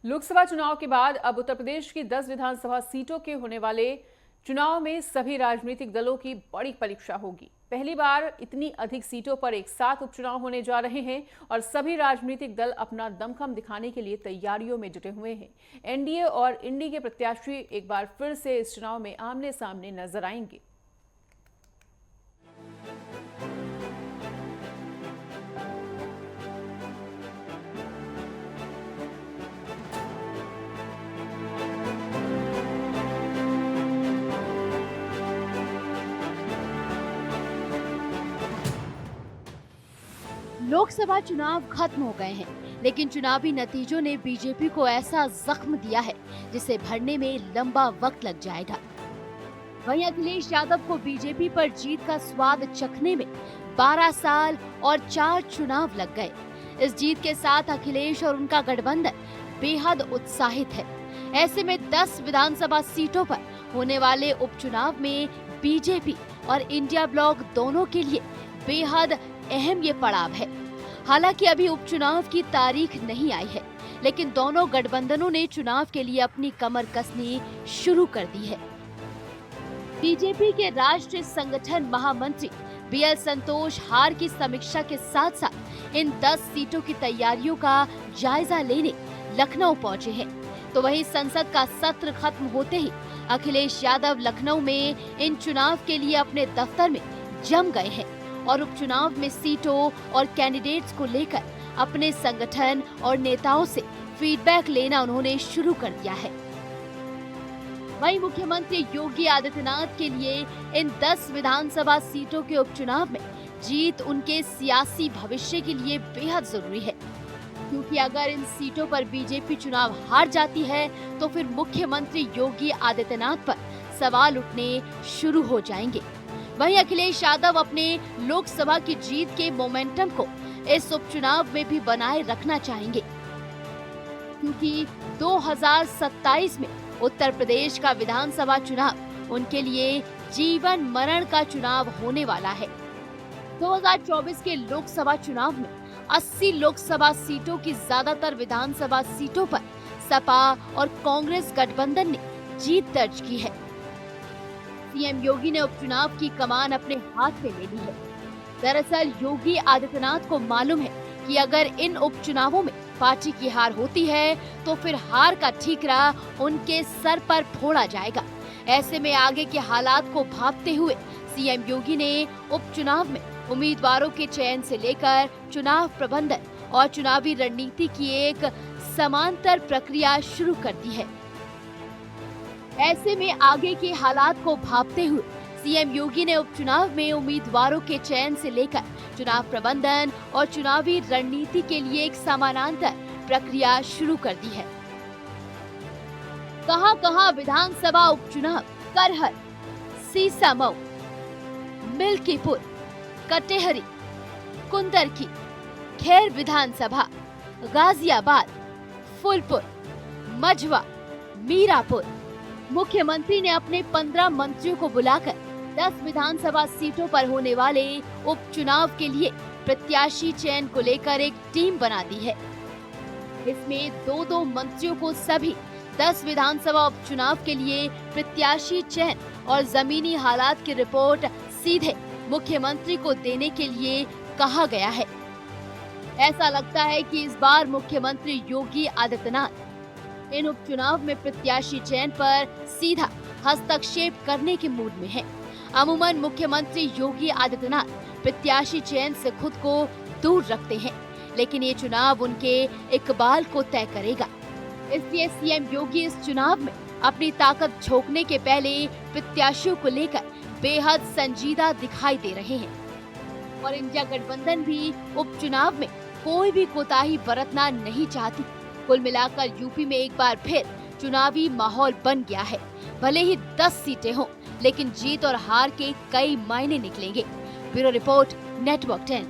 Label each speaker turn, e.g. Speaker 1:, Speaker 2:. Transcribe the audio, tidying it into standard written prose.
Speaker 1: लोकसभा चुनाव के बाद अब उत्तर प्रदेश की 10 विधानसभा सीटों के होने वाले चुनाव में सभी राजनीतिक दलों की बड़ी परीक्षा होगी। पहली बार इतनी अधिक सीटों पर एक साथ उपचुनाव होने जा रहे हैं और सभी राजनीतिक दल अपना दमखम दिखाने के लिए तैयारियों में जुटे हुए हैं। एनडीए और इंडी के प्रत्याशी एक बार फिर से इस चुनाव में आमने सामने नजर आएंगे।
Speaker 2: लोकसभा चुनाव खत्म हो गए हैं, लेकिन चुनावी नतीजों ने बीजेपी को ऐसा जख्म दिया है जिसे भरने में लंबा वक्त लग जाएगा। वहीं अखिलेश यादव को बीजेपी पर जीत का स्वाद चखने में 12 साल और 4 चुनाव लग गए। इस जीत के साथ अखिलेश और उनका गठबंधन बेहद उत्साहित है। ऐसे में 10 विधानसभा सीटों पर होने वाले उपचुनाव में बीजेपी और इंडिया ब्लॉक दोनों के लिए बेहद अहम ये पड़ाव है। हालांकि अभी उपचुनाव की तारीख नहीं आई है, लेकिन दोनों गठबंधनों ने चुनाव के लिए अपनी कमर कसनी शुरू कर दी है। बीजेपी के राष्ट्रीय संगठन महामंत्री बीएल संतोष हार की समीक्षा के साथ साथ इन 10 सीटों की तैयारियों का जायजा लेने लखनऊ पहुंचे हैं। तो वहीं संसद का सत्र खत्म होते ही अखिलेश यादव लखनऊ में इन चुनाव के लिए अपने दफ्तर में जम गए हैं और उपचुनाव में सीटों और कैंडिडेट्स को लेकर अपने संगठन और नेताओं से फीडबैक लेना उन्होंने शुरू कर दिया है। वहीं मुख्यमंत्री योगी आदित्यनाथ के लिए इन 10 विधानसभा सीटों के उपचुनाव में जीत उनके सियासी भविष्य के लिए बेहद जरूरी है, क्योंकि अगर इन सीटों पर बीजेपी चुनाव हार जाती है तो फिर मुख्यमंत्री योगी आदित्यनाथ पर सवाल उठने शुरू हो जाएंगे। वहीं अखिलेश यादव अपने लोकसभा की जीत के मोमेंटम को इस उपचुनाव में भी बनाए रखना चाहेंगे, क्योंकि 2027 में उत्तर प्रदेश का विधानसभा चुनाव उनके लिए जीवन मरण का चुनाव होने वाला है। 2024 के लोकसभा चुनाव में 80 लोकसभा सीटों की ज्यादातर विधानसभा सीटों पर सपा और कांग्रेस गठबंधन ने जीत दर्ज की है। सीएम योगी ने उपचुनाव की कमान अपने हाथ में ले ली है। दरअसल योगी आदित्यनाथ को मालूम है कि अगर इन उपचुनावों में पार्टी की हार होती है तो फिर हार का ठीकरा उनके सर पर फोड़ा जाएगा। ऐसे में आगे के हालात को भांपते हुए सीएम योगी ने उपचुनाव में उम्मीदवारों के चयन से लेकर चुनाव प्रबंधन और चुनावी रणनीति की एक समांतर प्रक्रिया शुरू कर दी है। ऐसे में आगे के हालात को भांपते हुए सीएम योगी ने उपचुनाव में उम्मीदवारों के चयन से लेकर चुनाव प्रबंधन और चुनावी रणनीति के लिए एक समानांतर प्रक्रिया शुरू कर दी है। कहां विधानसभा उपचुनाव करहर, सीसामऊ, मिल्कीपुर, कटेहरी, कुंदरकी, खैर विधानसभा, गाजियाबाद, फूलपुर, मझवा, मीरापुर। मुख्यमंत्री ने अपने 15 मंत्रियों को बुलाकर 10 विधानसभा सीटों पर होने वाले उपचुनाव के लिए प्रत्याशी चयन को लेकर एक टीम बना दी है। इसमें 2-2 मंत्रियों को सभी 10 विधानसभा उपचुनाव के लिए प्रत्याशी चयन और जमीनी हालात की रिपोर्ट सीधे मुख्यमंत्री को देने के लिए कहा गया है। ऐसा लगता है कि इस बार मुख्यमंत्री योगी आदित्यनाथ इन उपचुनाव में प्रत्याशी चयन पर सीधा हस्तक्षेप करने के मूड में है। अमूमन मुख्यमंत्री योगी आदित्यनाथ प्रत्याशी चयन से खुद को दूर रखते हैं, लेकिन ये चुनाव उनके इकबाल को तय करेगा। इसलिए सीएम योगी इस चुनाव में अपनी ताकत झोंकने के पहले प्रत्याशियों को लेकर बेहद संजीदा दिखाई दे रहे हैं और इंडिया गठबंधन भी उपचुनाव में कोई भी कोताही बरतना नहीं चाहती। कुल मिलाकर यूपी में एक बार फिर चुनावी माहौल बन गया है। भले ही 10 सीटें हों, लेकिन जीत और हार के कई मायने निकलेंगे। Bureau report, network 10।